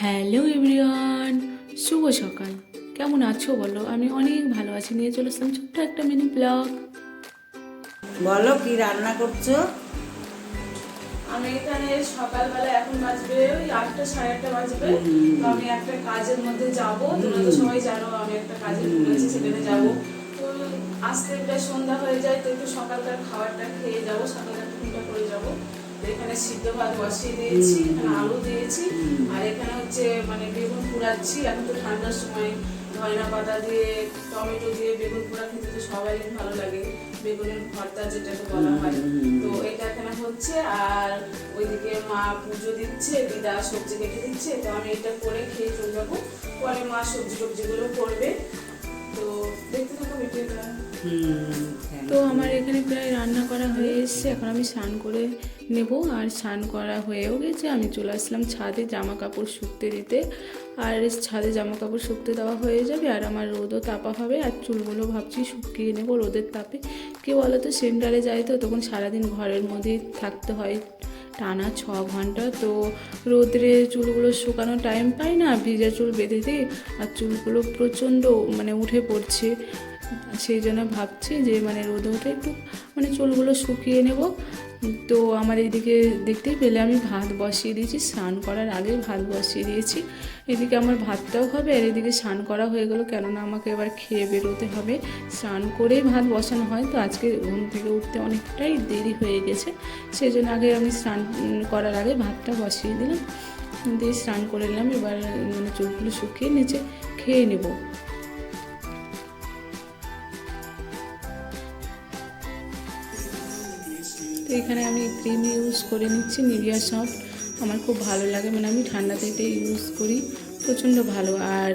Hello everyone, শুভ সকাল। কেমন আছো বলো? আমি অনেক ভালো আছি। নিয়ে চলে আসলাম ছোট্ট একটা মিনি ব্লগ। বলো কি রান্না করছো? আমি এখানে সকালবেলা এখন বাজবে ওই 8টা 8:30 বাজবে। তো আমি একটা কাজের মধ্যে যাব। তোমরা তো সবাই জানো আমি একটা কাজের বলেছি সেখানে যাব। তো আসতে প্রায় সন্ধ্যা হয়ে যায়, তো একটু সকালকার খাবারটা খেয়ে যাব, সকালকার টিফিনটা করে যাব। এখানে সিদ্ধ ভাত বসিয়ে দিয়েছি, এখানে আলু দিয়েছি, আর এখানে হচ্ছে মানে বেগুন পোড়াচ্ছি। এখন তো ঠান্ডার সময় ধনিয়া পাতা দিয়ে টমেটো দিয়ে বেগুন পোড়া খেতে তো সবারই ভালো লাগে, বেগুনের ভর্তা যেটাকে বলা হয়। তো এটা এখানে হচ্ছে, আর ওইদিকে মা পুজো দিচ্ছে, দিদা সবজি কেটে দিচ্ছে। তো আমি এটা করে খেয়ে চলে যাবো, পরে মা সবজি টবজিগুলো করবে। তো দেখতে থাকো ভিডিওটা। তো আমার এখানে প্রায় রান্না করা হয়ে এসছে, এখন আমি স্নান করে নেব। আর স্নান করা হয়েও গেছে, আমি চলে আসলাম ছাদে জামা কাপড় শুকতে দিতে। আর ছাদে জামা কাপড় শুকতে দেওয়া হয়ে যাবে, আর আমার রোদও তাপা হবে। আর চুলগুলো ভাবছি শুকিয়ে নেব রোদের তাপে। কি বলো তো, সেন্টারে যাই তো তখন সারাদিন ঘরের মধ্যেই থাকতে হয় টানা 6 ঘন্টা। তো রোদ্রে চুলগুলো শুকানোর টাইম পাই না, ভিজা চুল বেঁধে দিই, আর চুলগুলো প্রচণ্ড মানে উঠে পড়ছে। সেই জন্য ভাবছি যে মানে রোদে উঠে একটু মানে চুলগুলো শুকিয়ে নেব। তো আমার এদিকে দেখতেই পেলে আমি ভাত বসিয়ে দিয়েছি, স্নান করার আগে ভাত বসিয়ে দিয়েছি। এদিকে আমার ভাতটাও হবে, আর এদিকে স্নান করা হয়ে গেলো, কেননা আমাকে এবার খেয়ে বেরোতে হবে। স্নান করেই ভাত বসানো হয়, তো আজকে ঘুম থেকে উঠতে অনেকটাই দেরি হয়ে গেছে। সেই জন্য আগে আমি স্নান করার আগে ভাতটা বসিয়ে দিলাম, দিয়ে স্নান করে নিলাম। এবার মানে চুলগুলো শুকিয়ে নিচে খেয়ে নেব। তো এখানে আমি ক্রিম ইউজ করে নিচ্ছি, নিভিয়া সফট। আমার খুব ভালো লাগে, মানে আমি ঠান্ডাতে এটা ইউজ করি, প্রচণ্ড ভালো। আর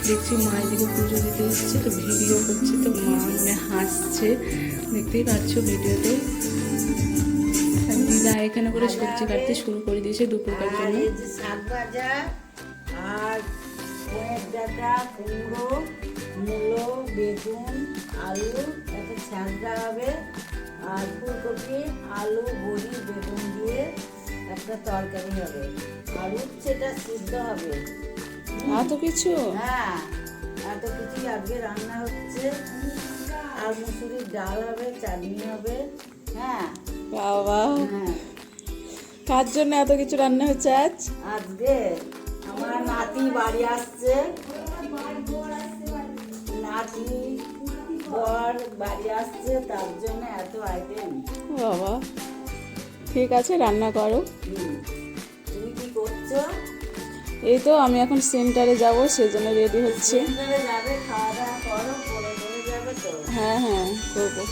দেখছি মা এদিকে পুজো দিতে এসছে, তো ভিডিও করছে, তো মা মানে হাসছে, দেখতেই পাচ্ছ ভিডিওতে। আর দিদা এখানে করে সবজি কাটতে শুরু করে দিয়েছে দুপুরকার জন্য। শাক ভাজা আর পয়ের ডাঁটা, কুমড়ো, মূলো, বেগুন, আলু, একটা ছ্যাঁচড়া হবে, আর ফুলকপি, আলু, বড়ি, বেগুন দিয়ে একটা তরকারি হবে, আর উচ্ছেটা সিদ্ধ হবে। এত কিছু? হ্যাঁ, এত কিছুই আজকে রান্না হচ্ছে। আর মুসুরির ডাল হবে, চাটনি হবে। হ্যাঁ বাবা, হ্যাঁ, কার জন্য এত কিছু রান্না হচ্ছে আজ? আজকে আমার নাতি বাড়ি আসছে, নাতি বর বাড়ি আসছে, তার জন্য এত আইটেম। বাবা, ঠিক আছে, রান্না করো। তুমি কি করছো? এই তো আমি এখন সেন্টারে যাব, সেজন্য রেডি হচ্ছে। সেন্টারে যাবে, খাওয়া দাওয়া করো, পরে যাবে তো। হ্যাঁ হ্যাঁ, করবো।